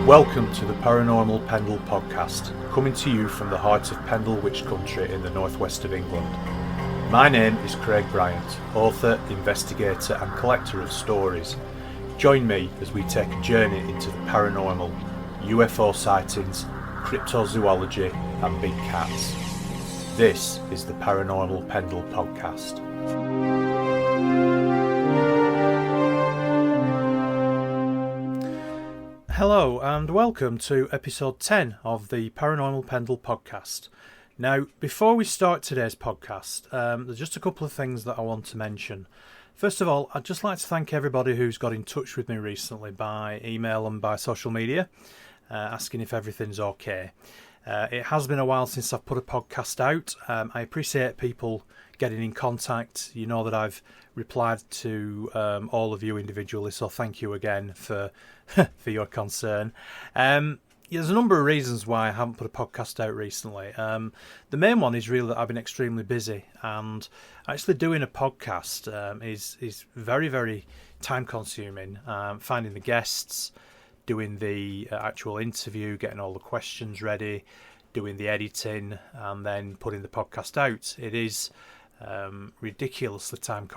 Welcome to the Paranormal Pendle podcast, coming to you from the heart of Pendle Witch Country in the northwest of England. My name is Craig Bryant, author, investigator and collector of stories. Join me as we take a journey into the paranormal, UFO sightings, cryptozoology and big cats. This is the Paranormal Pendle podcast. Hello and welcome to episode 10 of the Paranormal Pendle podcast. Now, before we start today's podcast, there's just a couple of things that I want to mention. First of all, I'd just like to thank everybody who's got in touch with me recently by email and by social media, asking if everything's okay. It has been a while since I've put a podcast out. I appreciate people getting in contact. You know that I've replied to all of you individually, so thank you again for for your concern. There's a number of reasons why I haven't put a podcast out recently. The main one is really that I've been extremely busy, and actually doing a podcast is very, very time consuming. Finding the guests, doing the actual interview, getting all the questions ready, doing the editing, and then putting the podcast out. It is ridiculously time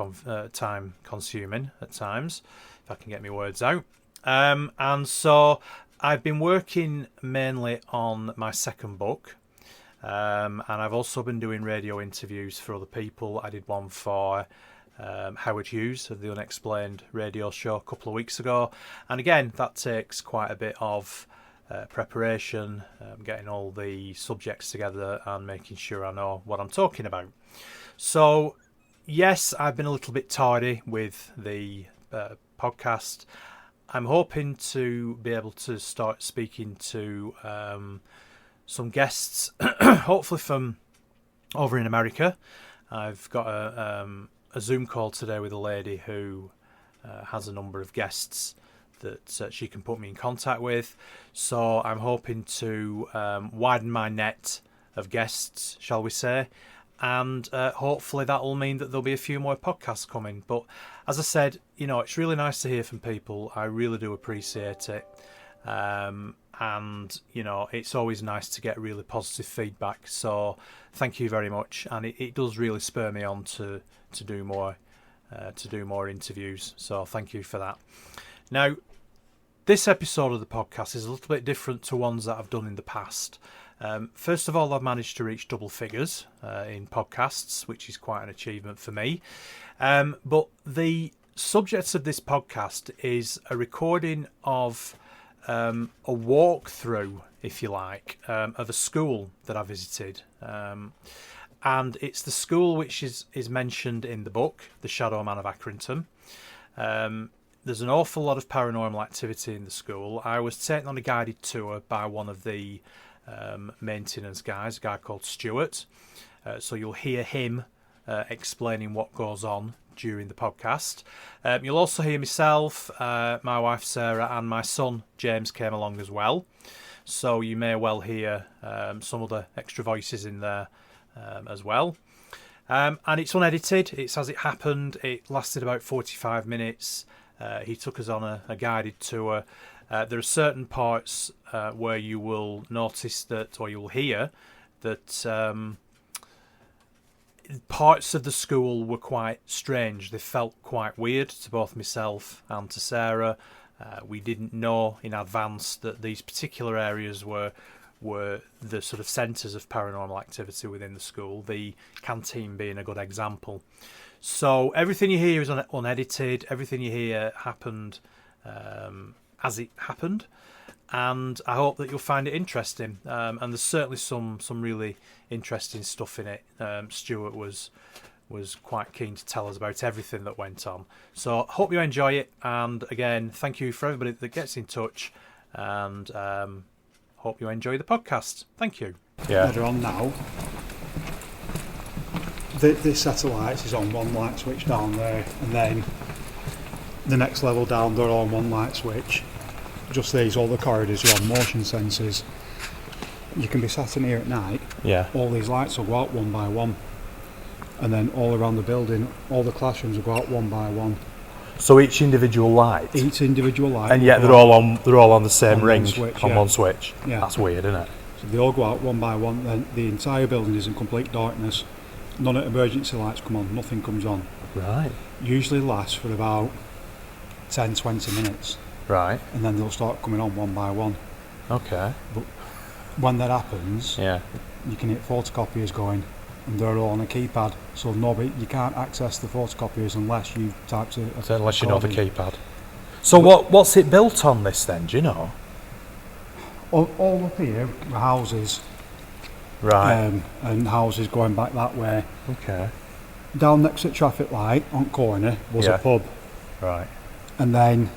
consuming at times, if I can get my words out. And so I've been working mainly on my second book, and I've also been doing radio interviews for other people. I did one for Howard Hughes of the Unexplained radio show a couple of weeks ago, and again that takes quite a bit of preparation, getting all the subjects together and making sure I know what I'm talking about. So yes, I've been a little bit tardy with the podcast. I'm hoping to be able to start speaking to some guests, hopefully from over in America. I've got a Zoom call today with a lady who has a number of guests that she can put me in contact with. So I'm hoping to widen my net of guests, shall we say, and hopefully that will mean that there'll be a few more podcasts coming. But as I said, you know, it's really nice to hear from people. I really do appreciate it. And, you know, it's always nice to get really positive feedback. So thank you very much. And it does really spur me on to do more interviews. So thank you for that. Now, this episode of the podcast is a little bit different to ones that I've done in the past. First of all, I've managed to reach double figures in podcasts, which is quite an achievement for me. But the subject of this podcast is a recording of a walkthrough, if you like, of a school that I visited. And it's the school which is mentioned in the book, The Shadow Man of Accrington. There's an awful lot of paranormal activity in the school. I was taken on a guided tour by one of the maintenance guys, a guy called Stuart. So you'll hear him explaining what goes on during the podcast. You'll also hear myself, my wife Sarah, and my son James came along as well. So you may well hear some other extra voices in there as well. And it's unedited. It's as it happened. It lasted about 45 minutes. He took us on a guided tour. There are certain parts where you will notice that, or you will hear that parts of the school were quite strange. They felt quite weird to both myself and to Sarah. We didn't know in advance that these particular areas were the sort of centres of paranormal activity within the school, the canteen being a good example. So everything you hear is unedited. Everything you hear happened as it happened, and I hope that you'll find it interesting. And there's certainly some really interesting stuff in it. Stuart was quite keen to tell us about everything that went on. So I hope you enjoy it. And again, thank you for everybody that gets in touch, and hope you enjoy the podcast. Thank you. Yeah. They're on now. This set of lights is on one light switch down there, and then the next level down they're on one light switch. Just these, all the corridors are on motion sensors. You can be sat in here at night. Yeah. All these lights will go out one by one, and then all around the building, all the classrooms will go out one by one. So each individual light, Each individual light. and yet will they're go all on the same on one ring switch, on yeah. one switch. Yeah. That's weird, isn't it? So they all go out one by one. Then the entire building is in complete darkness. None of emergency lights come on. Nothing comes on. Right. Usually lasts for about 10-20 minutes, Right. and then they'll start coming on one by one. Okay. When that happens, Yeah. you can hit photocopiers going, and they're all on a keypad. So you can't access the photocopiers unless you typed a Unless you know the code in. keypad. So what's it built on this then? Do you know? All up here are houses, Right. and houses going back that way. Okay. Down next to the traffic light on corner was Yeah. a pub, Right. and then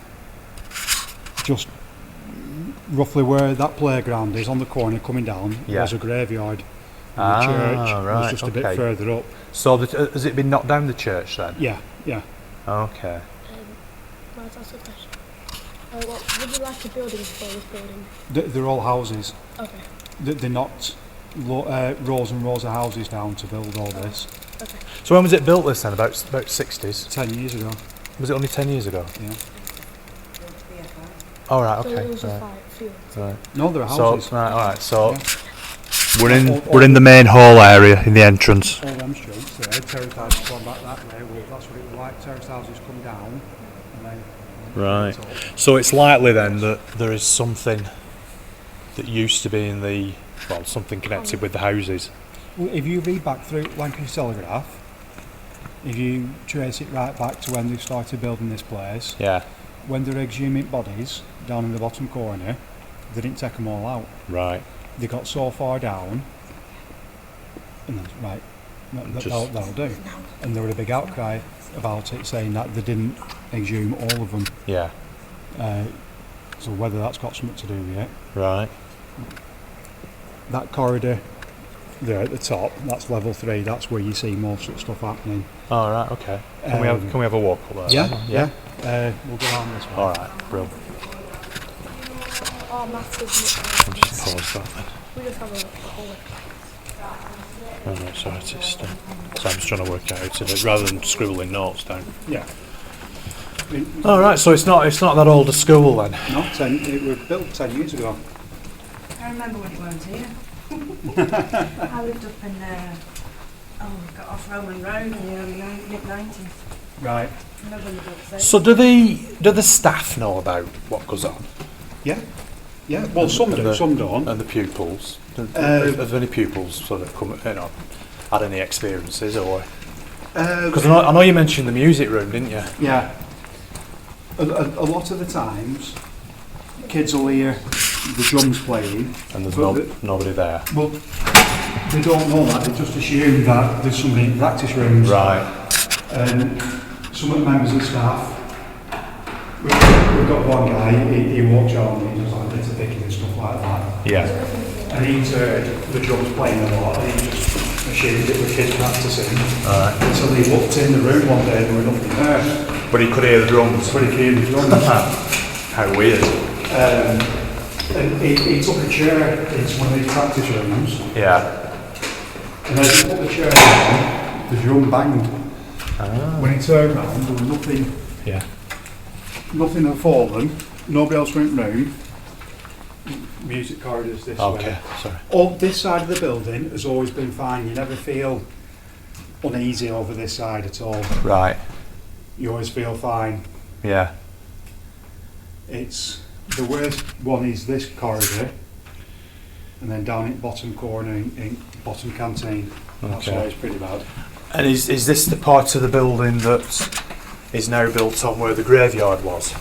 just roughly where that playground is on the corner coming down Yeah. was a graveyard. And the church right, was just a bit okay. further up. So has it been knocked down, the church then? Yeah, yeah. Okay. Might I ask a question? What would you like the buildings for this building? They're all houses. Okay. They knocked rows and rows of houses down to build all this. Okay. So when was it built this then? About 60s? 10 years ago. Was it only 10 years ago? Yeah. Oh right, So okay. it was just Right. like fields. No, there are So houses. right, alright, so Yeah. we're in the main hall area in the entrance. All them streets there, terraced houses going back that way. Well, that's what it was like. Terraced houses come down, and then Right. So it's likely then that there is something that used to be in something connected with the houses. Well, if you read back through Lancashire Telegraph, if you trace it right back to when they started building this place, Yeah. when they're exhuming bodies down in the bottom corner, they didn't take them all out. Right. They got so far down, and then, right, that'll do. And there was a big outcry about it, saying that they didn't exhume all of them. Yeah. So whether that's got something to do with it. Right. That corridor there at the top, that's level 3. That's where you see most of the stuff happening. All right. Okay. Can we have a walk up there? Yeah, then? yeah. We'll go down this way. All right. Brilliant. Oh, massive. I'll just pause that then. We just have a whole. Oh, no, sorry, it's just, so I'm just trying to work out how to do it rather than scribbling notes down. Yeah. All right. So it's not that old a school then. No, it was built 10 years ago. I remember when it weren't here. I lived up in, got off Roman Road in the early mid-90s. Right. I remember when they built this. So do the staff know about what goes on? Yeah. Yeah. Well, some do, some don't. And the pupils. Have any pupils sort of come, had any experiences or? Because I know you mentioned the music room, didn't you? Yeah. A lot of the times, kids will hear the drums playing. And there's but nobody there. Well, they don't know that. They just assume that there's somebody in practice rooms. Right. And some of the members of staff, we've got one guy, he walks around and he does like bits of picking and stuff like that. Yeah. And he's heard the drums playing a lot and he just assumed it was kids practicing. Right. Until he looked in the room one day and there was nothing there. But he could hear the drums. But he could hear the drums. How weird. And he took a chair into one of these practice rooms. Yeah. And as he put the chair down, the drum banged. When he turned around, there was nothing. Yeah. Nothing had fallen. Nobody else went round. Music corridors this way. Okay. Sorry. All this side of the building has always been fine. You never feel uneasy over this side at all. Right. You always feel fine. Yeah. It's the worst one is this corridor, and then down at bottom corner in bottom canteen. That's Okay. always pretty bad. And is this the part of the building that is now built on where the graveyard was?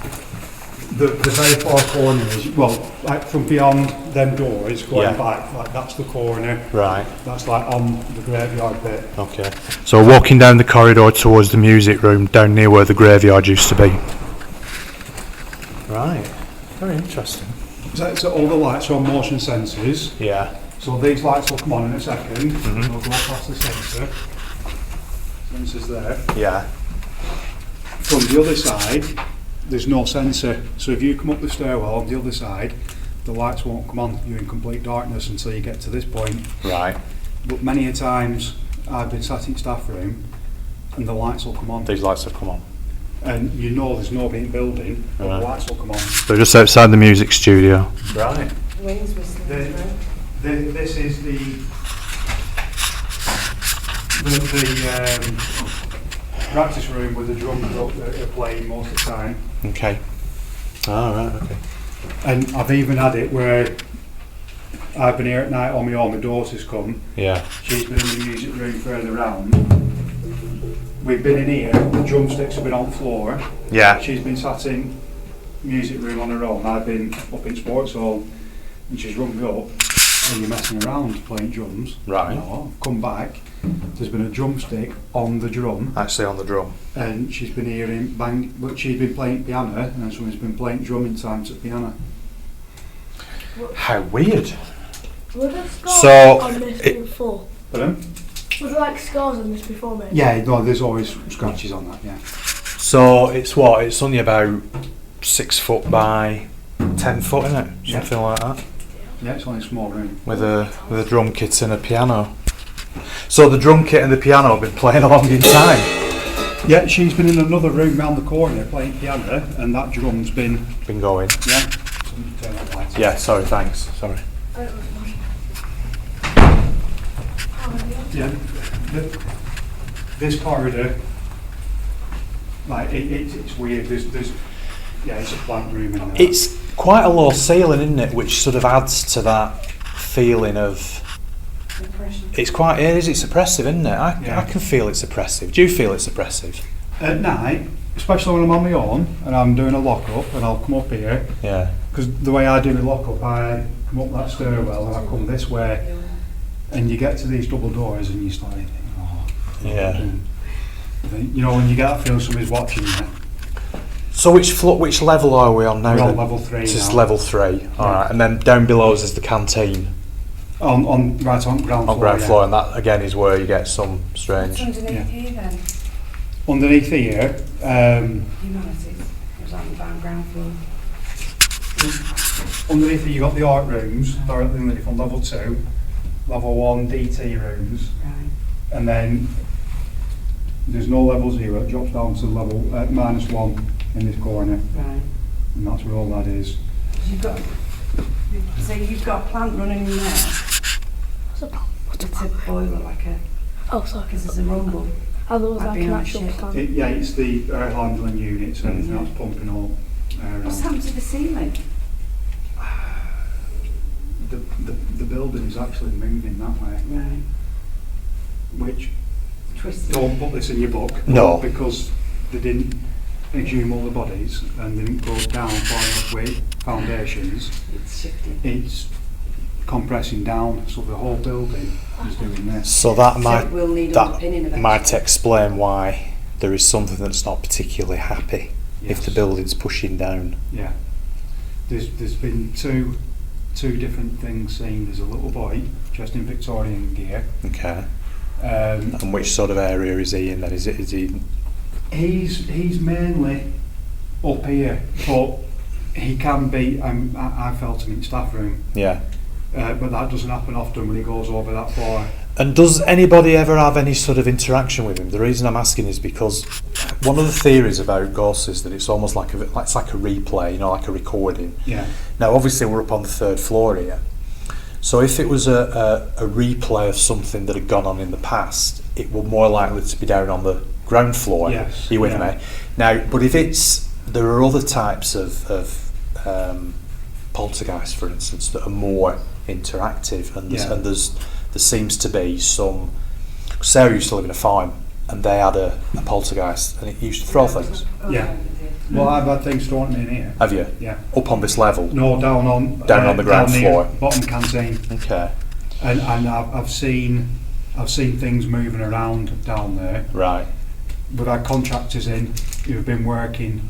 The very far corner is, well, like from beyond them doors going Yeah. back, like that's the corner. Right. That's like on the graveyard bit. Okay. So walking down the corridor towards the music room, down near where the graveyard used to be. Right. Very interesting. So all the lights are on motion sensors. Yeah. So these lights will come on in a 2nd. They'll go past the sensor. Sensor's there. Yeah. From the other side, there's no sensor. So if you come up the stairwell on the other side, the lights won't come on. You're in complete darkness until you get to this point. Right. But many a times I've been sat in staff room and the lights will come on. These lights have come on. and you know there's nobody in the building, but the lights will come on. So just outside the music studio. Right. Wings whistling. This is the practice room with the drums that are playing most of the time. Okay. Right. Okay. And I've even had it where I've been here at night on my own, my daughter's come. Yeah. She's been in the music room further round. We've been in here, the drumsticks have been on the floor. Yeah. She's been sat in music room on her own. I've been up in sports hall and she's rung me up and you're messing around playing drums. Right. No, I've come back. There's been a drumstick on the drum. Actually on the drum. And she's been hearing bang, but she's been playing piano and someone's been playing drumming time to the piano. How weird. Were there scars So, on this before? Pardon? Was there like scars on this before, maybe? Yeah, no, there's always scratches on that, yeah. So it's what? It's only about 6 foot by 10 foot, isn't it? Yeah. Something like that. Yeah, it's only a small room. With a drum kit and a piano. So the drum kit and the piano have been playing along in time. Yeah, she's been in another room round the corner playing piano, and that drum's been Going. yeah. Turn that light on. Yeah. Sorry. Thanks. Sorry. Yeah. This corridor, like it's weird. There's yeah, it's a plant room in there. It's quite a low ceiling, isn't it? Which sort of adds to that feeling of. Depression. It's quite. It's oppressive, isn't it? Yeah. I can feel it's oppressive. Do you feel it's oppressive? At night, especially when I'm on my own and I'm doing a lock up, and I'll come up here Yeah. because the way I do the lock up, I come up that stairwell and I come this way, and you get to these double doors and you start thinking, oh. Yeah. And you know when you get that feeling somebody's watching you. So which level are we on now? We're on then? level 3 This is now. level 3. All right, and then down below us is the canteen On right on ground floor. on ground yeah. floor, and that again is where you get some strange. What's underneath Yeah. here then? Underneath here, Humanities. Or is that on the ground floor? underneath here you got the art rooms directly underneath on level 2, level 1 DT rooms, Right. and then there's no level 0. It drops down to level -1 in this corner, Right. and that's where all that is. You've got. So you've got a plant running in there. What's a plant? What's a It's a plant? boiler, like a. Oh, sorry. Because there's a rumble. I thought it was Might like be an on a actual ship. plant. Yeah, it's the air handling units and everything Mhm. that's pumping all What's around. happened to the ceiling? The building is actually moving that way, Right. which Twisted. don't put this in your book. No. Because they didn't exhume all the bodies and they didn't go down far enough with foundations. It's shifting. It's compressing down, so the whole building is doing this. So that So we'll need underpinning might eventually. explain why there is something that's not particularly happy if the Yes. building's pushing down. Yeah. There's been two different things seen. There's a little boy dressed in Victorian gear. Okay. Um, And which sort of area is he in then? Is he? he's mainly up here, but he can be. I felt him in staff room, Yeah. but that doesn't happen often when he goes over that far. And does anybody ever have any sort of interaction with him? The reason I'm asking is because one of the theories about ghosts is that it's almost like it's like a replay, like a recording. Yeah. Now, obviously, we're up on the 3rd floor here. So if it was a replay of something that had gone on in the past, it would more likely to be down on the ground floor. Yes, Are you with yeah. me? Now, but if there are other types of poltergeists, for instance, that are more interactive, and Yeah. there seems to be some. Sarah used to live in a farm, and they had a poltergeist, and it used to throw things. Oh, Yeah. right, it did. Well, I've had things thrown in here. Have you? Yeah. Up on this level? No, down on The ground near floor. bottom canteen, Okay. and I've seen things moving around down there. Right. We've had contractors in who have been working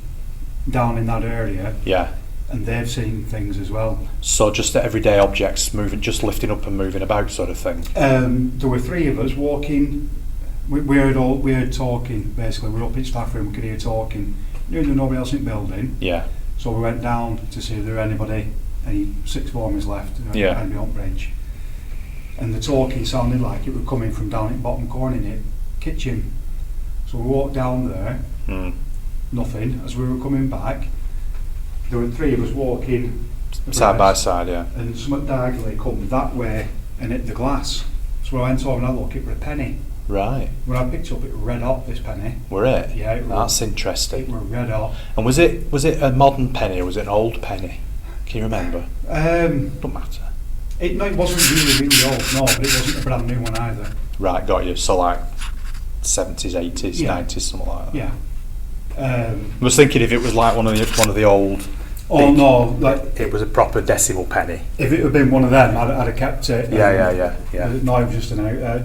down in that area, Yeah. and they've seen things as well. So just everyday objects moving, just lifting up and moving about, sort of thing. There were 3 of us walking. We heard talking. Basically, we were up in staff room. We could hear talking. Knew there was nobody else in the building, Yeah. so we went down to see if there were any sixth formers left. Yeah. And beyond bridge. And the talking sounded like it was coming from down at the bottom corner in the kitchen. So we walked down there, Mm. nothing. As we were coming back, there were 3 of us walking Side by abreast, side, yeah. and something diagonally come that way and hit the glass. So when I went over and I looked, it was a penny. Right. When I picked it up, it was red hot, this penny. Were it? Yeah, it That's was, interesting. it was red hot. And was it a modern penny or was it an old penny? Can you remember? Don't matter. No, it wasn't really old, no, but it wasn't a brand new one either. Right, got you. So like 70s, 80s, Yeah. 90s, something like that. Yeah. I was thinking if it was like one of the old. Oh big- no, like It was a proper decimal penny. if it had been one of them, I'd have kept it. Yeah. No, it was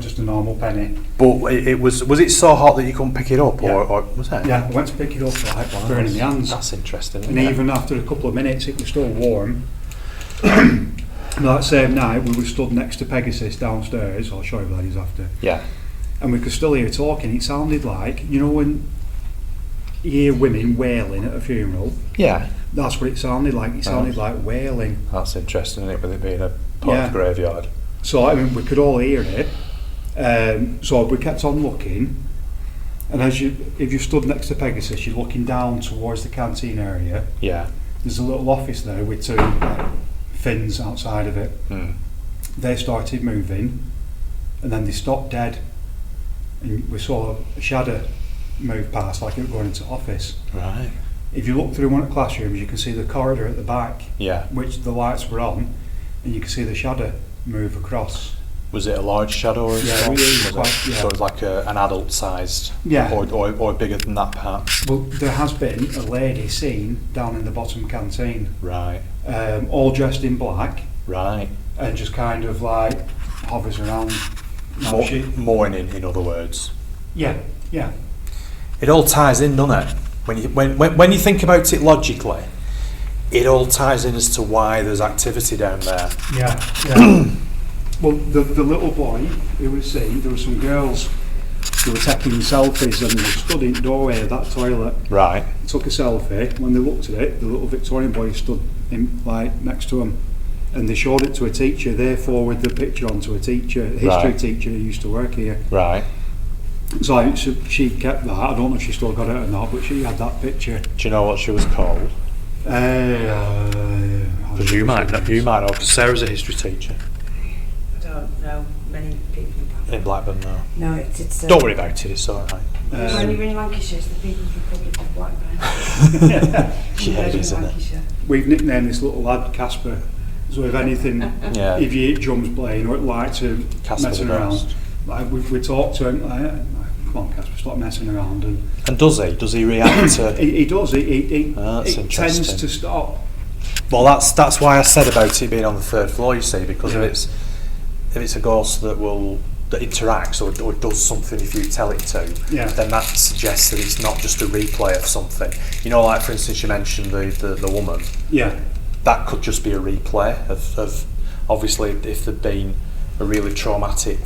just a normal penny. But it was it so hot that you couldn't pick it up, Yeah. or was it? Yeah, I went to pick it up, like Wow, burning my hands. That's interesting. And Isn't it? even after a couple of minutes, it was still warm. And that same night, we were stood next to Pegasus downstairs. I'll show you ladies after. Yeah. And we could still hear talking. It sounded like, you know, when you hear women wailing at a funeral. Yeah. That's what it sounded like. It sounded like wailing. That's interesting, isn't it? With it being a part of the graveyard. So I mean, we could all hear it. So we kept on looking. And if you stood next to Pegasus, you're looking down towards the canteen area. Yeah. There's a little office there with 2 fins outside of it. Mm. They started moving, and then they stopped dead. And we saw a shadow move past, like it was going into office. Right. If you look through one of the classrooms, you can see the corridor at the back, Yeah. which the lights were on, and you can see the shadow move across. Was it a large shadow or a Yeah, small? it was Was quite- it? yeah. So it was like an adult-sized, Yeah. or bigger than that, perhaps. Well, there has been a lady seen down in the bottom canteen, Right. all dressed in black, Right. and just kind of like hovers around. Now she- Mourning, in other words. yeah, yeah. It all ties in, doesn't it? When you think about it logically, it all ties in as to why there's activity down there. Yeah, yeah. Well, the little boy who was seen, there were some girls who were taking selfies and they stood in the doorway of that toilet, Right. took a selfie. When they looked at it, the little Victorian boy stood in, like next to him, and they showed it to a teacher. They forwarded the picture onto a teacher, a history Right. teacher who used to work here. Right. So she kept that. I don't know if she still got it or not, but she had that picture. Do you know what she was called? Because you might know, because Sarah's a history teacher I don't know many people in Blackburn now. No, it's Don't worry about it, it's alright. when you're in Lancashire, it's the People's Republic of Blackburn. Yeah, it is, isn't it? Lancashire. We've nicknamed this little lad Casper. So if anything, Yeah. if you hear drums playing or it like to Casper messing the around, Ghost. like we talk to him, like, come on Casper, stop messing around. And And does he react to... he does, he That's tends interesting. to stop. Well, that's why I said about it being on the 3rd floor, you see, because Yeah. if it's a ghost that interacts or does something if you tell it to, Yeah. then that suggests that it's not just a replay of something. You know, like for instance, you mentioned the woman. Yeah, That could just be a replay of obviously if there'd been a really traumatic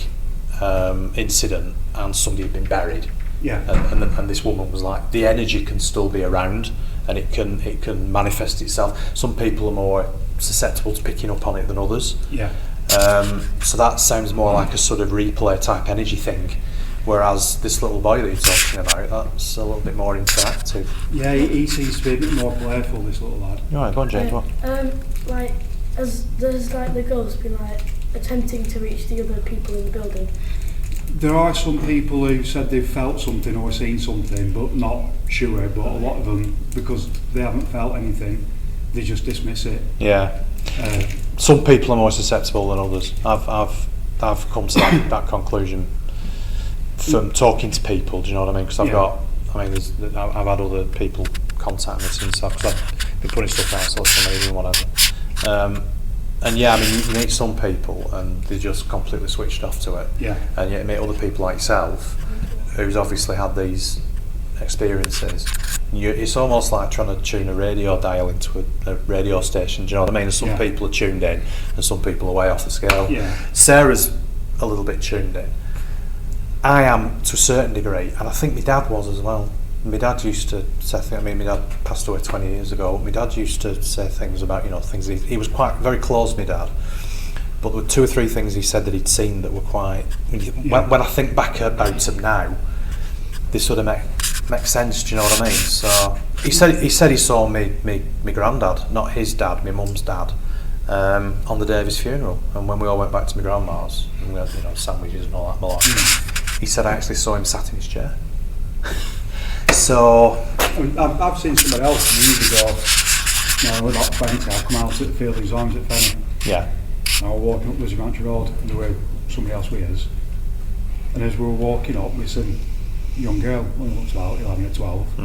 incident and somebody had been buried, yeah, and this woman was like, the energy can still be around and it can manifest itself. Some people are more susceptible to picking up on it than others. yeah. So that sounds more like a sort of replay type energy thing, whereas this little boy that you're talking about, that's a little bit more interactive. Yeah, he seems to be a bit more playful, this little lad. Right, go on, James. What? Like, as there's like the ghost been like attempting to reach the other people in the building. There are some people who said they've felt something or seen something, but not sure. But a lot of them, because they haven't felt anything, they just dismiss it. Yeah. Some people are more susceptible than others. I've come to that conclusion from talking to people. Do you know what I mean? Because I've had other people contact me and stuff because I've been putting stuff out on social media and whatever. And yeah, I mean, you meet some people and they're just completely switched off to it. Yeah. And yet you meet other people like yourself who's obviously had these experiences. It's almost like trying to tune a radio dial into a radio station. Do you know what I mean? And some Yeah. people are tuned in and some people are way off the scale. Yeah. Sarah's a little bit tuned in. I am to a certain degree, and I think my dad was as well. My dad used to say things. I mean, my dad passed away 20 years ago. My dad used to say things about, things. He was quite very close, my dad. But there were 2 or 3 things he said that he'd seen that were quite. When I think back about them now, they sort of makes sense. Do you know what I mean? So he said he saw me granddad, not his dad, my mum's dad, on the day of his funeral. And when we all went back to my grandma's and we had sandwiches and all that malarkey, he said I actually saw him sat in his chair. So I've seen somebody else years ago. No, we're about 20. I come out at the Fielding's Arms at Fenny. yeah, And I was walking up Lizzie Rancher Road, and there were somebody else with us. And as we were walking up, we said, young girl, only looks about 11 or 12,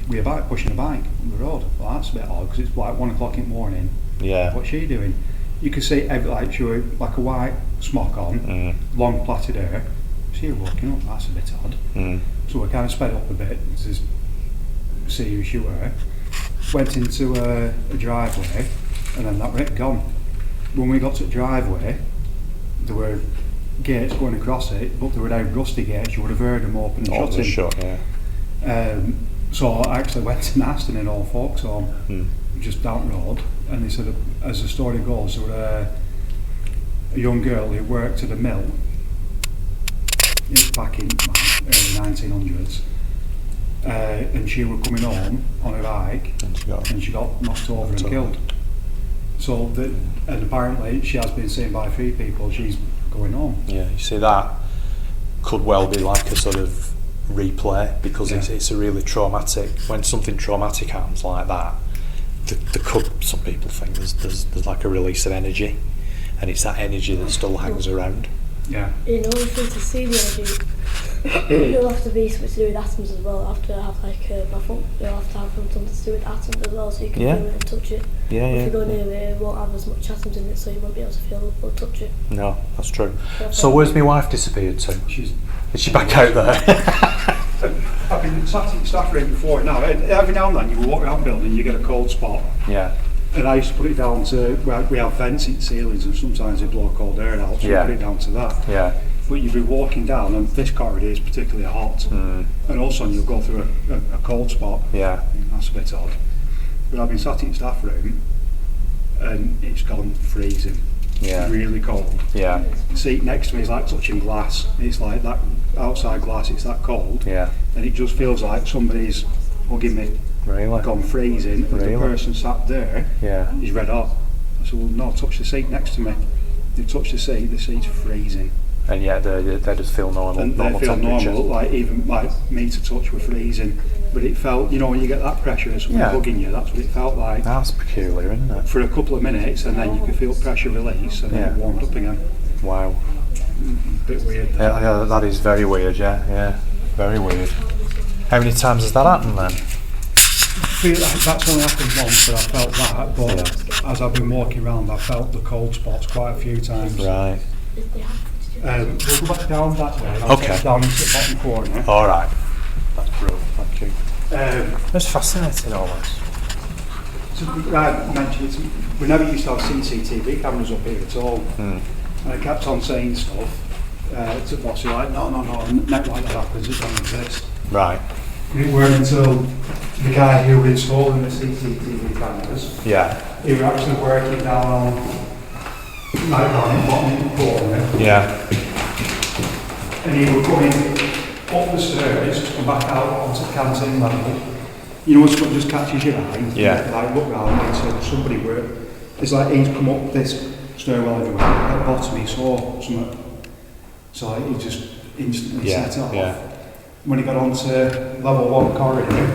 with a bike, pushing a bike on the road. Well, that's a bit odd, because it's like 1 o'clock in the morning. yeah, What's she doing? You could see like she were like a white smock on, long plaited hair. She was walking up, that's a bit odd. So we kind of sped up a bit to see who she were. Went into a driveway, and then that were gone. When we got to the driveway, there were gates going across it, but there were no rusty gates. You would have heard them open and shut. Yeah. So I actually went and asked in an old folks home, just down the road, and they said, as the story goes, there were a young girl who worked at a mill. It was back in early 1900s, and she was coming home on her bike, and she got knocked over and killed. So and apparently she has been seen by 3 people. She's going home. Yeah, you see that could well be like a sort of replay, because it's a really traumatic. When something traumatic happens like that, there could, some people think there's like a release of energy, and it's that energy that still hangs around. Yeah. In order for you to see the energy, you'll have to be something to do with atoms as well. You'll have to have you'll have to have something to do with atoms as well, so you can feel it and touch it. Yeah, if you go near it, it won't have as much atoms in it, so you won't be able to feel or touch it. No, that's true. So where's my wife disappeared to? Is she back out there? I've been sat in the staff room before now. Every now and then you walk around the building, you get a cold spot. Yeah. And I used to put it down to, well, we have vents in ceilings, and sometimes they blow cold air out, so you put it down to that. Yeah. But you'd be walking down, and this corridor is particularly hot, and all of a sudden you'll go through a cold spot. Yeah. That's a bit odd. But I've been sat in the staff room, and it's gone freezing. Yeah. Really cold. Yeah. The seat next to me is like touching glass. It's like that outside glass, it's that cold. Yeah. And it just feels like somebody's hugging me. Really? Gone freezing. Really? The person sat there is red hot. I said, well, no, touch the seat next to me. They touch the seat's freezing. And yet they just feel normal. And they feel normal, like even like me to touch were freezing. But it felt, when you get that pressure and someone hugging you, that's what it felt like. That's peculiar, isn't it? For a couple of minutes, and then you could feel pressure release, and then it warmed up again. Wow. Bit weird. Yeah, that is very weird, yeah. Very weird. How many times has that happened then? That's only happened once that I felt that, but as I've been walking around, I felt the cold spots quite a few times. Right. We'll go back down that way. And I'll take down into the bottom corner. All right. That's brilliant. Thank you. That's fascinating, all this. So I mentioned it. We never used to have CCTV cameras up here at all. And I kept on saying stuff to the boss, like, no, nothing like that happens, it doesn't exist. Right. It weren't until the guy who was installing the CCTV cameras, he was actually working down on, like down the bottom of the corner. Yeah. And he was coming up the stairs to come back out onto the canteen level. You know when someone just catches your eye? Like look round and so somebody were, it's like he's come up this stairwell everywhere. At the bottom he saw something. So like, he just instantly set it off. Yeah. When he got onto level 1 corridor,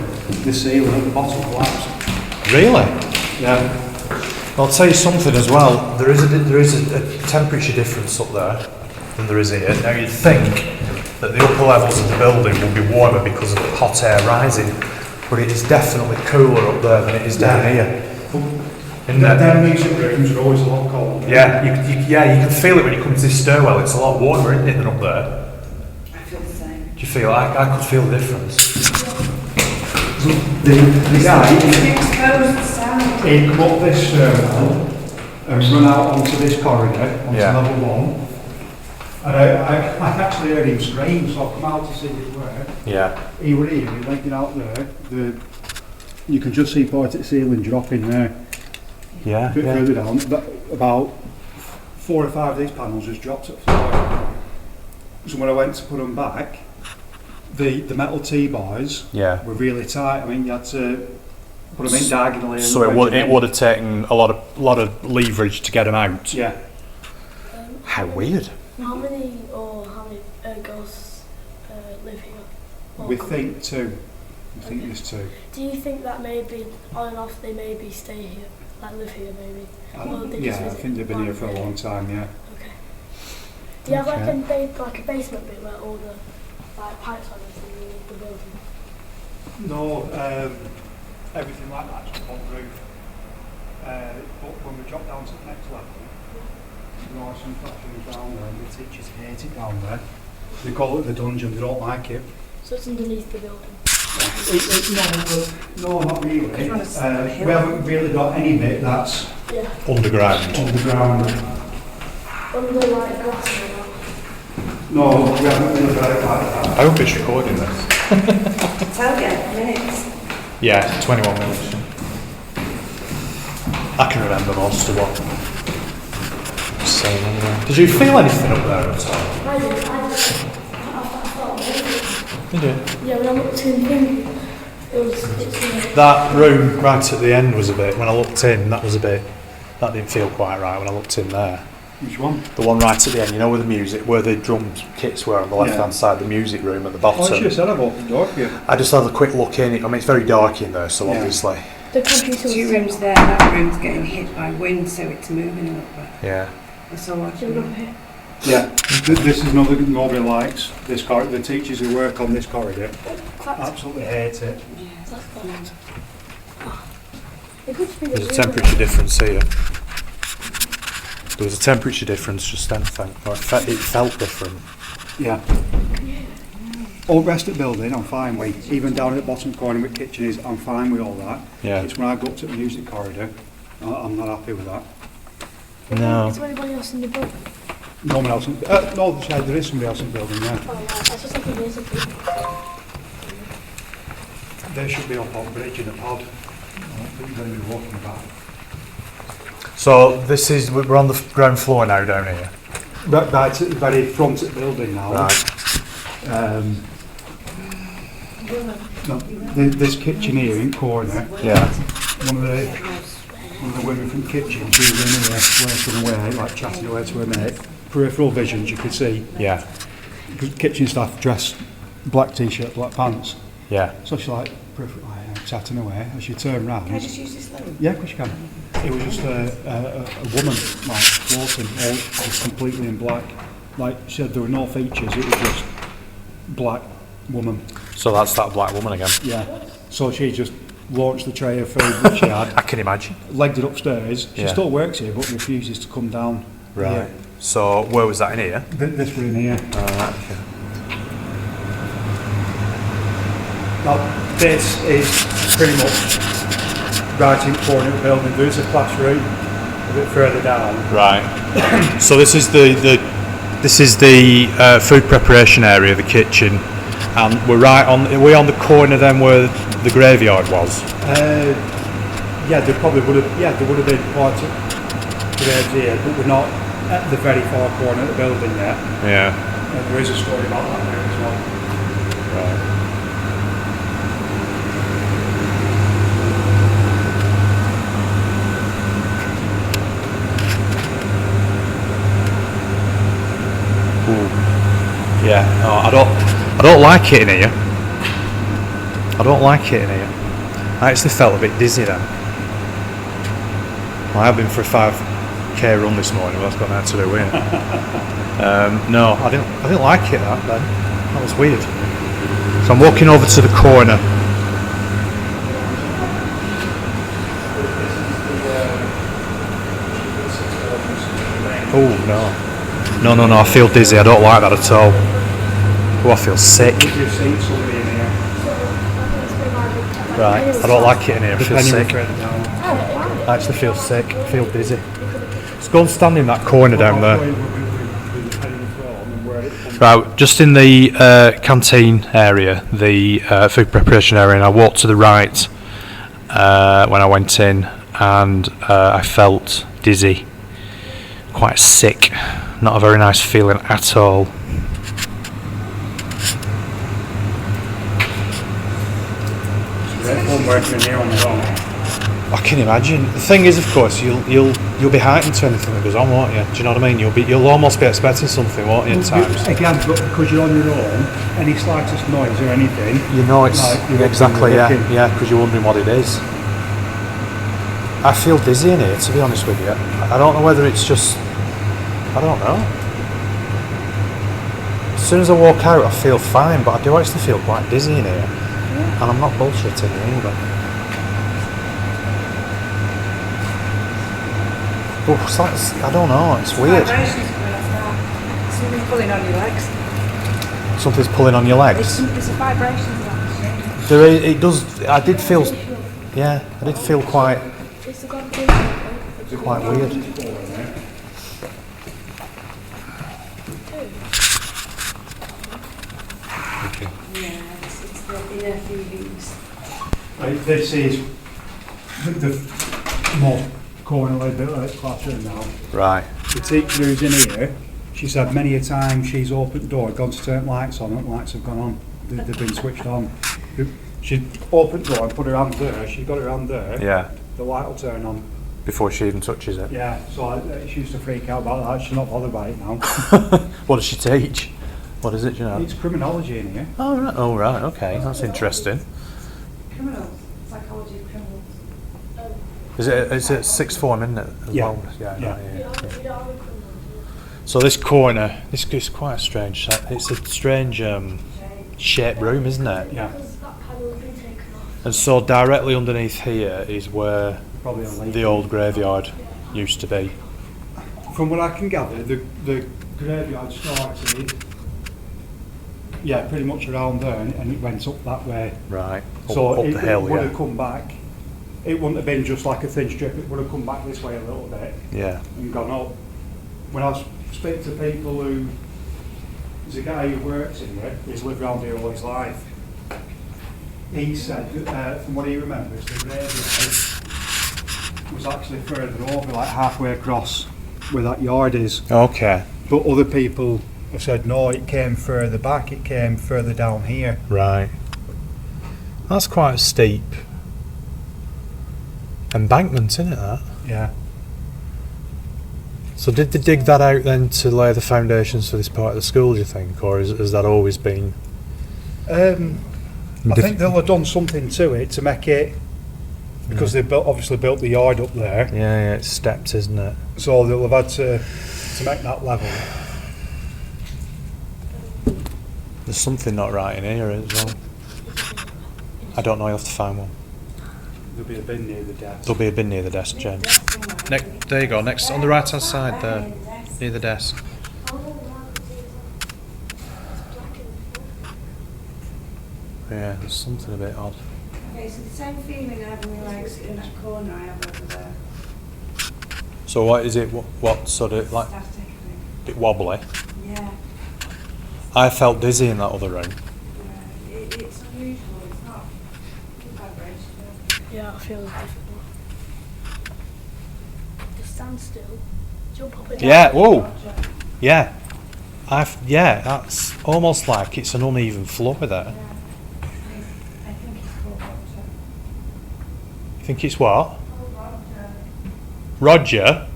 the ceiling at the bottom collapsed. Really? Yeah. I'll tell you something as well. There is a temperature difference up there than there is here. Now you'd think that the upper levels of the building would be warmer because of hot air rising, but it is definitely cooler up there than it is down here. Them music rooms are always a lot colder. Yeah, you can feel it when you come to this stairwell. It's a lot warmer, isn't it, than up there? Do you feel? I could feel the difference. The guy, he'd come up this stairwell and run out onto this corridor, onto level 1. And I actually heard him scream, so I come out to see who he were. Yeah. He was here, he was linking out there. You can just see part of the ceiling dropping there. Yeah. A bit further down. About 4 or 5 of these panels just dropped at the floor. So when I went to put them back, The metal T-bars Yeah. were really tight. I mean, you had to put them in diagonally. So it would have taken a lot of leverage to get them out. Yeah. How weird. How many ghosts live here? Or We come- think two. We think Okay. there's two. Do you think that maybe on and off they maybe stay here, like live here maybe? Or they just Yeah, I visit think they've been here for a one long day? time. Yeah. Okay. Do you have like Okay. a basement bit where all the like pipes are in the building? No, everything like that's on the roof. But when we drop down to the next level, there are some classrooms down there, and the teachers hate it down there. They call it the dungeon. They don't like it. So it's underneath the building. No, not really. Because you're on a sort of We haven't really got any bit that's Yeah. Underground. underground. Under like glass and all No, we haven't really got it like that. I hope it's recording this. Tell you, minutes. Yeah, 21 minutes. I can remember most of what I was saying anyway. Did you feel anything up there at all? that. I thought maybe. Did you? Yeah, when I looked in thing, it's That room right at the end was a bit, when I looked in, that didn't feel quite right when I looked in there. Which one? The one right at the end, you know, where the music, where the drum kits were on the left hand side, the music room at the bottom. Oh, I should have said I've opened the door for you. I just had a quick look in. I mean, it's very dark in there, so Yeah. obviously, the computer Two was rooms there, that room's getting hit by wind, so it's moving a little bit. yeah. That's all I Should we can go here? Yeah. This is another nobody likes this corridor. The teachers who work on this corridor Clapped. absolutely hate it. That's clapped. It could just be the There's a room. temperature difference here. There was a temperature difference just then, I think. Or it felt different. Yeah. All the rest of the building, I'm fine with. Even down at the bottom corner where the kitchen is, I'm fine with all that. Yeah. It's when I go up to the music corridor, I'm not happy with that. No. Is there anybody else in the building? No one else. No, there is somebody else in the building, yeah. Oh, right. That's just like a basic thing. They should be up on bridge in a pod. You're going to be walking about. So we're on the ground floor now down here. Right at the very front of the building now. Right. No, this kitchen here in corner, Yeah. one of the women from the kitchen, she was in here working away, like chatting away to her mate. Peripheral visions, you could see. Yeah. Kitchen staff dressed black t-shirt, black pants. Yeah. So she's like, chatting away. As she turned round, Can I just use this phone? yeah, of course you can. It was just a woman, like floating, all just completely in black. Like she said, there were no features. It was just black woman. So that's that black woman again. Yeah. So she just launched the tray of food that she had, I can imagine. legged it upstairs. She Yeah. still works here, but refuses to come down. Right. here. So where was that in here? This room here. Right. Okay. Now, this is pretty much right in the corner of the building. There is a classroom a bit further down. Right. So this is the food preparation area, the kitchen, and we're on the corner then where the graveyard was. Yeah, there probably would have. Yeah, there would have been parts of graves here, but we're not at the very far corner of the building yet. Yeah. And there is a story about that there as well. Right. Ooh. Yeah. No, I don't like it in here. I don't like it in here. I actually felt a bit dizzy then. I have been for a 5k run this morning, but that's got nothing to do with it. No, I didn't like it then. That was weird. So I'm walking over to the corner. Oh no. No, I feel dizzy, I don't like that at all. Oh, I feel sick. If you've seen somebody in here, Right, I don't like it in here, I feel depending sick. further down. I actually feel sick, I feel dizzy. Let's go and stand in that corner down there. Right, just in the canteen area, the food preparation area, and I walked to the right when I went in, and I felt dizzy, quite sick, not a very nice feeling at all. bit of fun working in here on your own. I can imagine. The thing is, of course, you'll be heightened to anything that goes on, won't you? Do you know what I mean? You'll almost be expecting something, won't you, at times? Again, but because you're on your own, any slightest noise or anything, You know it's you're exactly, looking. yeah, because you're wondering what it is. I feel dizzy in here, to be honest with you. I don't know whether it's just, I don't know. As soon as I walk out, I feel fine, but I do actually feel quite dizzy in here, and I'm not bullshitting either. Oh, it's like, I don't know, it's weird. Vibrations coming off that. Something's pulling on your legs. Something's pulling on your legs. There's a vibration to that machine. It does. I did feel quite weird. Yeah, it's the inner feelings. This is the more corner bit of the classroom now. Right. The teacher who's in here, she said many a time she's opened the door, gone to turn lights on, and lights have gone on. They've been switched on. She opened the door and put her hand there. She's got her hand there. Yeah. The light will turn on. Before she even touches it. Yeah. So she used to freak out about that. She's not bothered by it now. What does she teach? What is it? Do you know? It's criminology in here. Oh right. Oh right. Okay. That's interesting. Criminals. Psychology of criminals. Is it sixth form, isn't it? As Yeah. well? Yeah. Yeah. Right, yeah. So this corner, this is quite a strange. It's a strange shaped room, isn't it? Yeah. And so directly underneath here is where Probably a lake. the old graveyard used to be. From what I can gather, the graveyard started, pretty much around there, and it went up that way. Right. So up it the hill, would yeah. have come back. It wouldn't have been just like a thin strip. It would have come back this way a little bit Yeah. and gone up. When I speak to people who, there's a guy who works in here, he's lived around here all his life. He said that from what he remembers, the graveyard was actually further over, like halfway across where that yard is. Okay. But other people have said no, it came further back. It came further down here. Right. That's quite a steep embankment, isn't it, that? Yeah. So did they dig that out then to lay the foundations for this part of the school, do you think? Or has that always been... I think they'll have done something to it to make it, because they've obviously built the yard up there, Yeah, it's stepped, isn't it? so they'll have had to make that level. There's something not right in here as well. I don't know, you'll have to find one. There'll be a bin near the desk. There'll be a bin near the desk, Jen. There you go, next on the right hand side there, near the desk. Yeah, there's something a bit odd. Okay, so the same feeling I have in my legs in that corner I have over there. So what is it, what sort of, like, Static thing. bit wobbly? Yeah. I felt dizzy in that other room. It's unusual, it's not good vibration. Yeah, I feel difficult. Just stand still, jump up and down. Yeah, whoa! Yeah. That's almost like it's an uneven floor there. I think it's called Roger. You think it's what? Oh, Roger. Roger?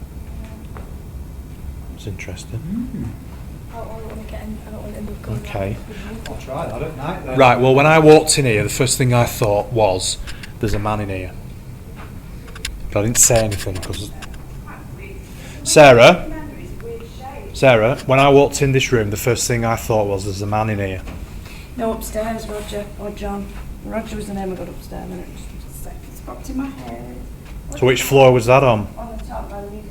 It's interesting. I don't want to get in, I don't want to end up going Okay. I'll try that at night then. Right, well, when I walked in here, the first thing I thought was, there's a man in here. But I didn't say anything because... Sarah, when I walked in this room, the first thing I thought was, there's a man in here. No, upstairs, Roger, or John. Roger was the name I got upstairs, and it just popped in my head. So which floor was that on? On the top by the living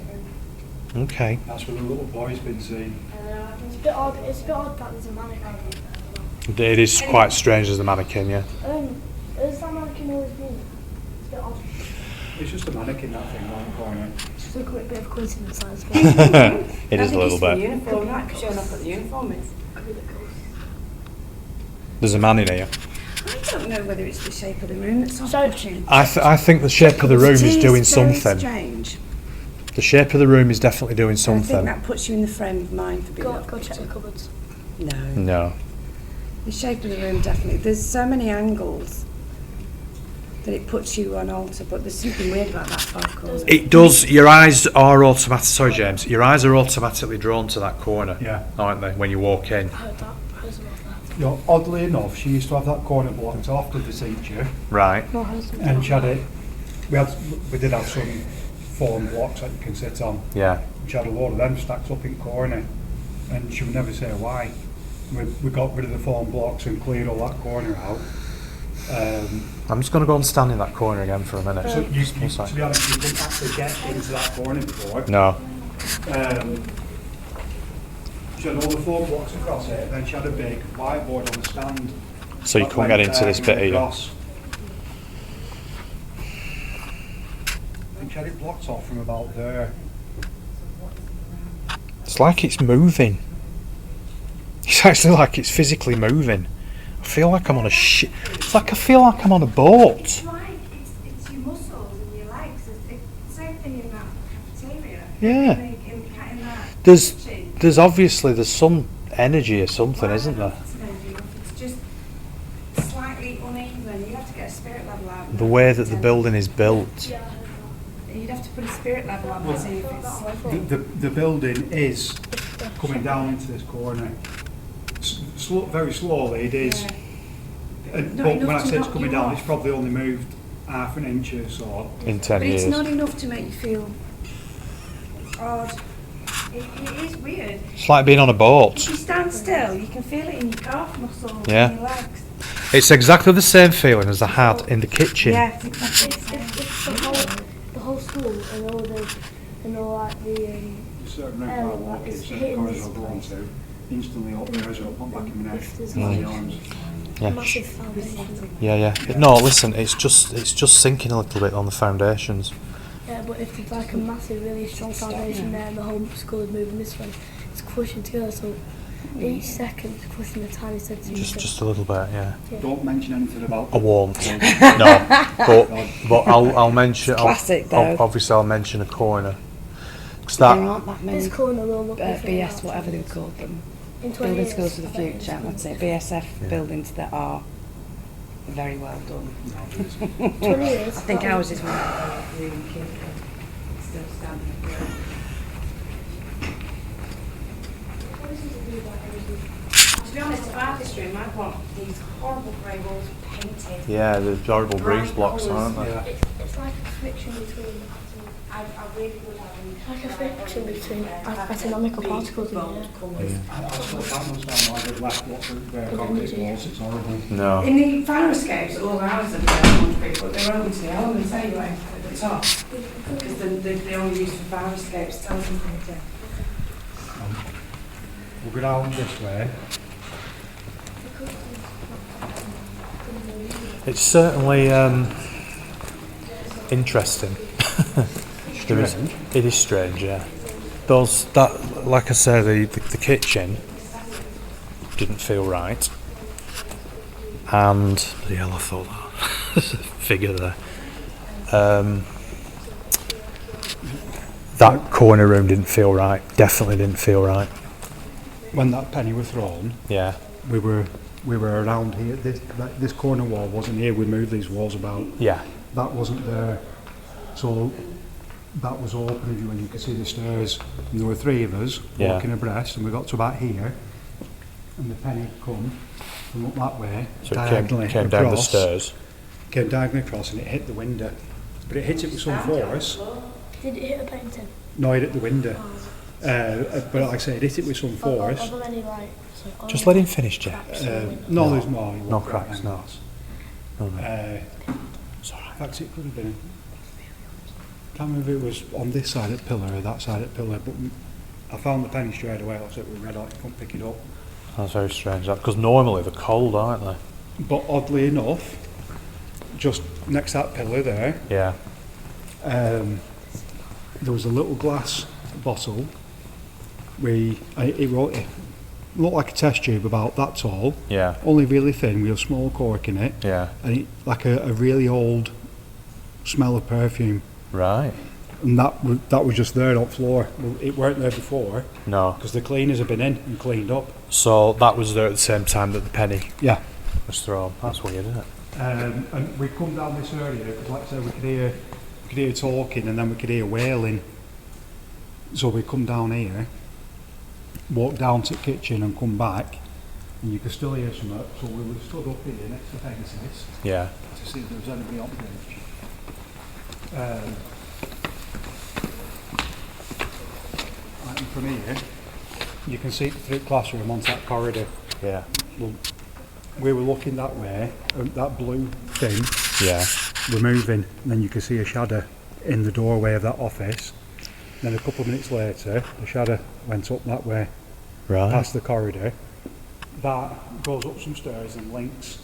room. Okay. That's where the little boy's been seen. It's a bit odd. It's a bit odd that there's a mannequin. It is quite strange as a mannequin, yeah. Has that mannequin always been there? It's a bit odd. It's just a mannequin, that thing, on the corner. It's just a quick bit of coincidence, I suppose. It is a little The bit. uniform, right? Because you're not what the uniform is. Could be a bit cool. There's a man in here. I don't know whether it's the shape of the room that's So- off-putting. I think the shape of the room is doing something. Strange. The shape of the room is definitely doing I think something. that puts you in the frame of mind for being Go off-putting. check the cupboards. No. No. The shape of the room definitely. There's so many angles. that it puts you on alter, but there's something weird about that far corner. It does. Your eyes are automatic. Sorry, James. Your eyes are automatically drawn to that corner, aren't they? When you walk in. I heard that. Heard about that. You know, oddly enough, she used to have that corner blocked off with the teacher, Right. No, I heard something and she about had it. We did have some foam blocks that you can sit on. Yeah. She had a load of them stacked up in corner, and she would never say why. We got rid of the foam blocks and cleared all that corner out. I'm just going to go and stand in that corner again for a minute. So to be honest, you couldn't actually get into that corner before. No. She had all the foam blocks across it, and then she had a big whiteboard on the stand. So you couldn't get into this bit here. I think she had it blocked off from about there. It's like it's moving. It's actually like it's physically moving. I feel like I'm on a It's like I feel like I'm on a boat. It's your muscles and your legs. It's the same thing in that cafeteria. Yeah. In that kitchen. There's obviously some energy or something, isn't there? It's just slightly uneven. You'd have to get a spirit level out. The way that the building is built. Yeah, You'd have to put a spirit level on and see if it's slippery. The building is coming down into this corner. Very slowly it is. Yeah. But Not when enough I to say it's knock coming you down, off. it's probably only moved half an inch or so. In 10 But years. it's not enough to make you feel odd. It is weird. It's like being on a If boat. you stand still, you can feel it in your calf muscles Yeah. and your legs. It's exactly the same feeling as I had in the kitchen. Yeah, it's exactly the same. it's the whole school and all like the Certain like it's hitting this to instantly up there, so put back in my neck. if there's my like arms. Yeah. massive foundation. Yeah. No, listen, it's just sinking a little bit on the foundations. Yeah, but if there's like a massive, really strong foundation there and the whole school is moving this way, it's crushing together. So each second is crushing a tiny centimetre. Just a little bit, yeah. Don't mention anything about I won't. No, but I'll mention. Classic, though. Obviously, I'll mention a corner. 'Cause There that aren't that many This corner will look BS, whatever they called them, in 20 building years, schools for the I bet future, it's I'd say BSF Yeah. buildings that are very well done. 20 years. I think ours is one of the really cute, still standing. To be honest, about this room, I want these horrible grey walls painted. yeah, the horrible breeze Bright blocks, colours. aren't they? Yeah. It's like a friction between I really would have them. like a friction between astronomical particles in the air. I still can't understand why they've left what's there concrete walls. It's horrible. No. In the fire escapes, all the houses are concrete, but they're open to the elements anyway at the top. Because they're only used for fire escapes, telephone painting. We'll go down this way. It's certainly interesting. It is strange, yeah. Like I said, the kitchen didn't feel right, and bloody hell, I thought that there's a figure there. That corner room didn't feel right. Definitely didn't feel right. When that penny was thrown, Yeah. we were around here. This corner wall wasn't here. We moved these walls about. Yeah. That wasn't there. So that was open, and you could see the stairs. And there were three of us Yeah. walking abreast, and we got to about here, and the penny come from up that way, So it diagonally came down the across, stase. Came diagonally across, and it hit the window. But it hit it with some force. Did it hit a painting? No, it hit the window. But like I say, it hit it with some force. Are there any like? Just let him finish, James. No, there's more. No cracks, no. No. In fact, it could have been. I can't remember if it was on this side of the pillar or that side of the pillar, but I found the penny straight away. I said we read out, you couldn't pick it up. That's very strange, because normally they're cold, aren't they? But oddly enough, just next to that pillar there, Yeah. there was a little glass bottle. It looked like a test tube about that tall, Yeah. only really thin, with a small cork in it, Yeah. and it, like a really old smell of perfume. Right. And that was just there on the floor. Well, it weren't there before No. because the cleaners have been in and cleaned up. So that was there at the same time that the penny Yeah. was thrown. That's weird, isn't it? And we come down this area because, like I said, we could hear talking, and then we could hear wailing. So we come down here, walk down to the kitchen, and come back, and you could still hear something. So we would have stood up here next to Pegasus Yeah. to see if there was anybody on bridge. And from here, you can see through the classroom onto that corridor. Yeah. Well, we were looking that way, and that blue thing Yeah. were moving, and then you could see a shadow in the doorway of that office. Then a couple of minutes later, the shadow went up that way, Right. past the corridor. That goes up some stairs and links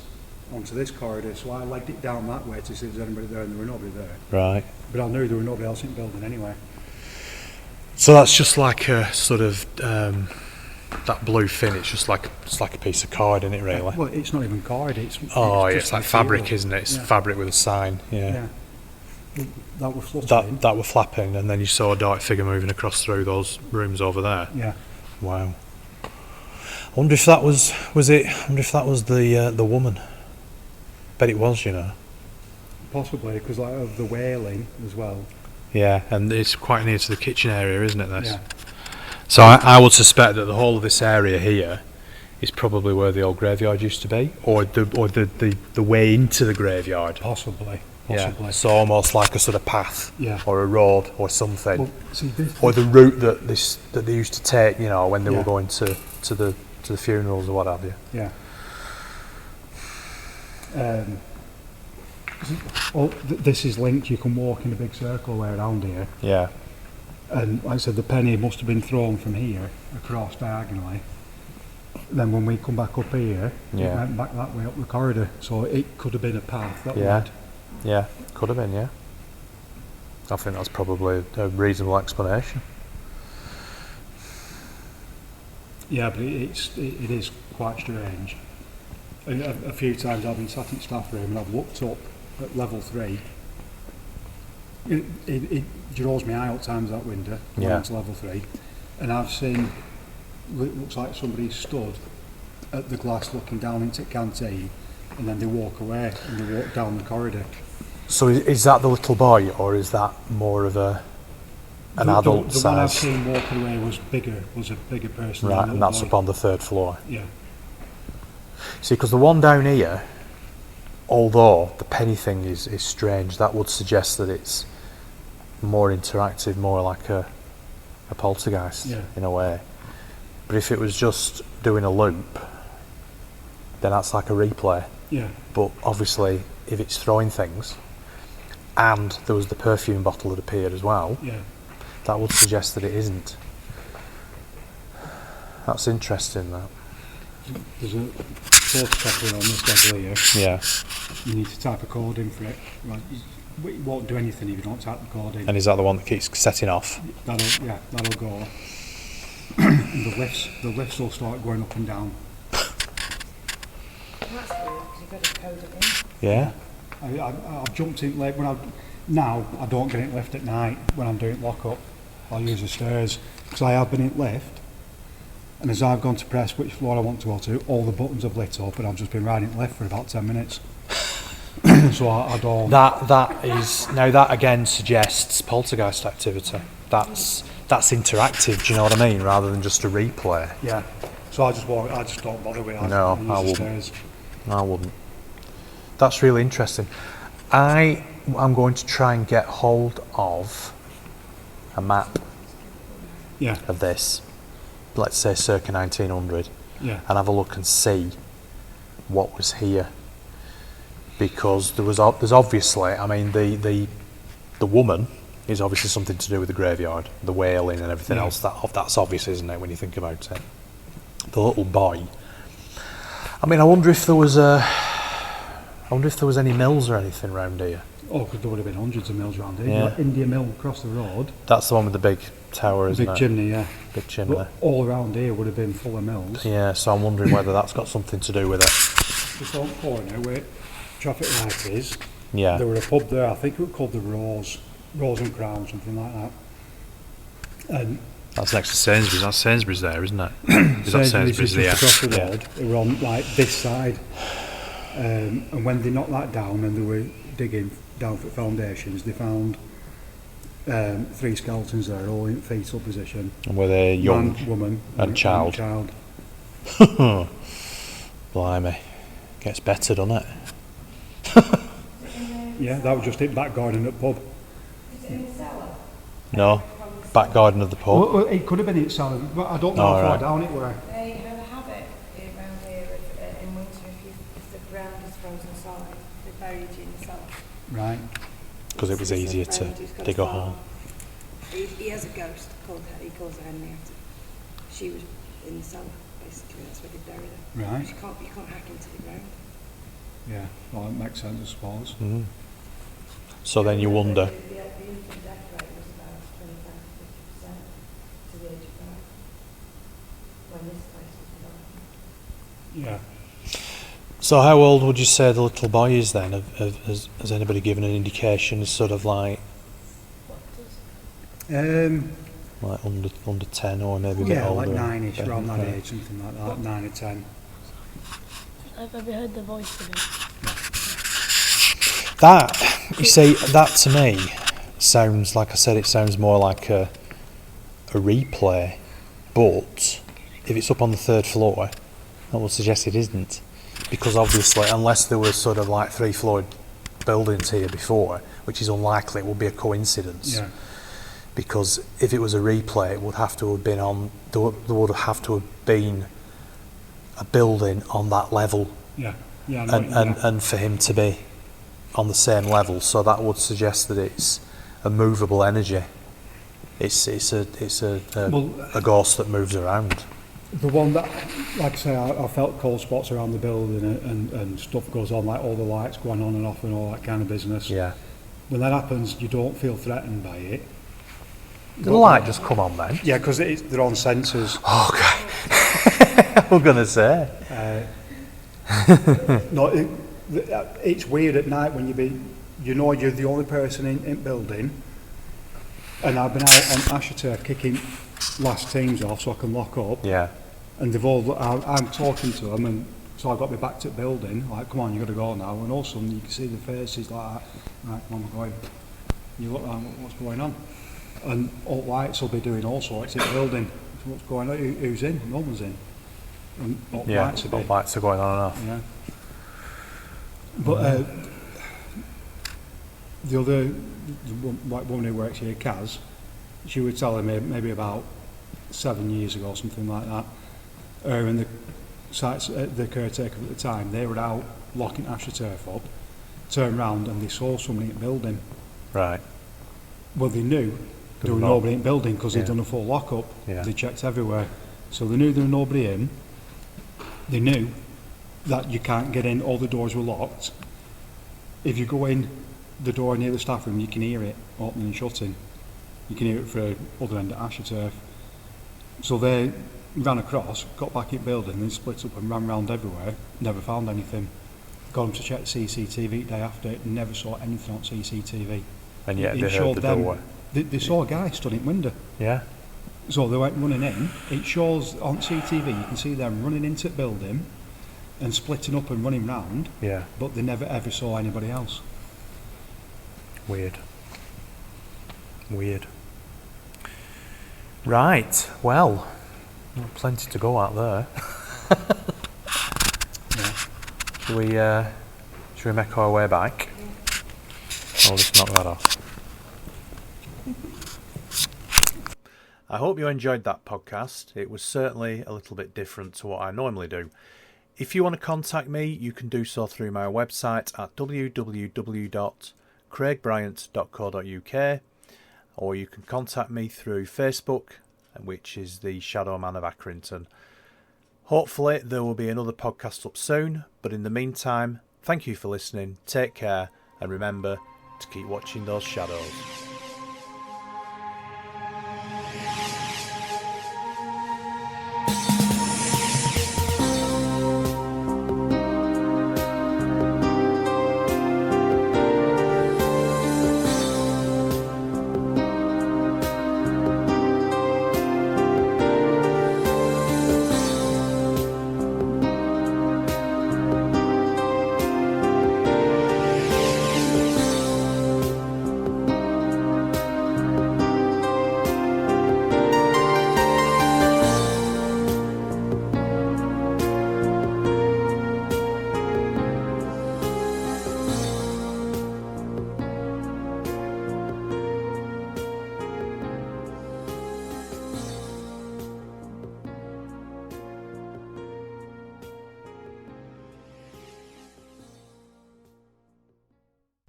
onto this corridor, so I legged it down that way to see if there's anybody there, and there were nobody there. Right. But I knew there were nobody else in the building anyway. So that's just like a sort of that blue fin. It's just like a piece of card, isn't it? Really. Well, it's not even card, it's Oh, yeah, just it's like material. fabric, isn't it? It's Yeah. fabric with a sign. Yeah. Yeah. That was fluttering. That were flapping, and then you saw a dark figure moving across through those rooms over there. Yeah. Wow. I wonder if that was it. I wonder if that was the woman. Bet it was, you know. Possibly, because like of the wailing as well. Yeah, and it's quite near to the kitchen area, isn't it? This. Yeah. So I would suspect that the whole of this area here is probably where the old graveyard used to be, or the way into the graveyard. Possibly. Yeah. So almost like a sort of path, Yeah. or a road, or something, Well, see, this, or the route that they used to take, you know, when they Yeah. were going to the funerals or what have you. Yeah. This is linked. You can walk in a big circle way around here, Yeah. and like I said, the penny must have been thrown from here across diagonally. Then when we come back up here, Yeah. it went back that way up the corridor. So it could have been a path that Yeah. led. Yeah. Could have been. Yeah. I think that's probably a reasonable explanation. Yeah, but it is quite strange. A few times I've been sat in staff room and I've looked up at level 3. It draws my eye out times that window when Yeah. it's level 3, and I've seen it looks like somebody stood at the glass looking down into the canteen, and then they walk away and they walk down the corridor. So is that the little boy, or is that more of an adult The one I've size? seen walking away was a bigger person. Right, than and the that's little up boy. on the 3rd floor. Yeah, See, because the one down here, although the penny thing is strange, that would suggest that it's more interactive, more like a poltergeist Yeah. in a way. But if it was just doing a loop, then that's like a replay. yeah, But obviously, if it's throwing things, and there was the perfume bottle that appeared as well, yeah. that would suggest that it isn't. That's interesting, that. There's a photocopier on this level here. Yeah. You need to type a code in for it. Right, it won't do anything if you don't type the code in. And is that the one that keeps setting off? That'll go. And the lifts will start going up and down. That's weird, because you've got to code it in. Yeah. I've jumped in late now I don't get in lift at night when I'm doing lock-up. I'll use the stairs, because I have been in lift, and as I've gone to press which floor I want to go to, all the buttons have lit up, and I've just been riding in lift for about 10 minutes. So I don't. That again suggests poltergeist activity. That's interactive. Do you know what I mean? Rather than just a replay. Yeah. So I just don't bother with it. No, I wouldn't. I wouldn't. That's really interesting. I'm going to try and get hold of a map Yeah. of this. Let's say circa 1900, Yeah. and have a look and see what was here. Because there's obviously, I mean, the woman is obviously something to do with the graveyard, the wailing and everything Yeah. else. That's obvious, isn't it, when you think about it? The little boy. I mean, I wonder if there was any mills or anything around here. Oh, because there would have been hundreds of mills around here. Yeah. Like India Mill across the road, That's the one with the big tower, isn't big it? chimney, yeah. Big chimney. But all around here would have been full of mills. Yeah, so I'm wondering whether that's got something to do with it. Just on the corner where traffic light is, Yeah. there were a pub there, I think it was called the Rose and Crown, something like that. And That's next to Sainsbury's. That's Sainsbury's there, isn't it? Is that Sainsbury's? is just Yeah. across the Yeah. road. It were on like this side. And when they knocked that down and they were digging down for foundations, they found 3 skeletons there, all in fetal position. And were they young? Man, woman, and child. child. Blimey. Gets better, doesn't it? Yeah, that was just it, back garden at the pub. Is it in the cellar? No. Back garden of the pub. Well, it could have been in cellar, but I don't know how far down it were. They have a habit around here in winter, if the ground is frozen solid, they bury you in the cellar. Right. Because it was easier to dig a hole. He has a ghost, he calls her Henry after. She was in the cellar, basically, that's where they buried her. Right. You can't hack into the ground. Yeah, well, it makes sense, I suppose. Mm. So then you wonder. The infant death rate was about 25 to 50% to the age of 5 when this place was developed. Yeah. So how old would you say the little boy is then? Has anybody given an indication? It's sort of like under 10 or maybe a bit Yeah, older? like 9-ish, around that Yeah. age, something like that, 9 or 10. Have you heard the voice of him? That, you see, that to me sounds, like I said, it sounds more like a replay, but if it's up on the 3rd floor, that would suggest it isn't, because obviously, unless there was sort of like 3-floor buildings here before, which is unlikely, it would be a coincidence. Yeah. Because if it was a replay, it would have to have been on, there would have to have been a building on that level, Yeah. Yeah. I know and for him to be on the same level, so that would suggest that it's a movable energy. It's a ghost that moves around. The one that, like I say, I felt cold spots around the building and stuff goes on, like all the lights going on and off and all that kind of business. Yeah. When that happens, you don't feel threatened by it. Did the light just come on then? Yeah, because they're on sensors. Oh, okay. I'm gonna say. No, it's weird at night when you're the only person in building. And I've been out on AstroTurf kicking last teams off so I can lock up. Yeah. And they've all, I'm talking to them, and so I got me back to the building, like, come on, you got to go now. And all of a sudden you can see the faces like that. Right, come on, we're going. You look like, what's going on? And all lights will be doing all sorts in the building. So what's going on? Who's in? No one's in. And all lights will be. Lights are going on and off. Yeah. But the other woman who works here, Kaz, she was telling me maybe about 7 years ago, something like that. Her and the caretaker at the time, they were out locking AstroTurf up, turned round and they saw somebody in the building. Right. Well, they knew there was nobody in the building because they'd done a full lock-up. Yeah. They checked everywhere. So they knew there was nobody in. They knew that you can't get in, all the doors were locked. If you go in the door near the staff room, you can hear it opening and shutting. You can hear it for the other end of AstroTurf. So they ran across, got back in the building, then split up and ran round everywhere, never found anything. Got them to check CCTV the day after, never saw anything on CCTV. And yet It they heard showed the them, door. they saw a guy stood in the window. Yeah. So they went running in. It shows on CCTV, you can see them running into the building and splitting up and running round, Yeah. but they never ever saw anybody else. Weird. Right. Well, plenty to go out there. Yeah. Should we make our way back? I'll just knock that off. I hope you enjoyed that podcast. It was certainly a little bit different to what I normally do. If you want to contact me, you can do so through my website at www.craigbryant.co.uk, or you can contact me through Facebook, which is the Shadow Man of Accrington. Hopefully there will be another podcast up soon, but in the meantime, thank you for listening, take care, and remember to keep watching those shadows.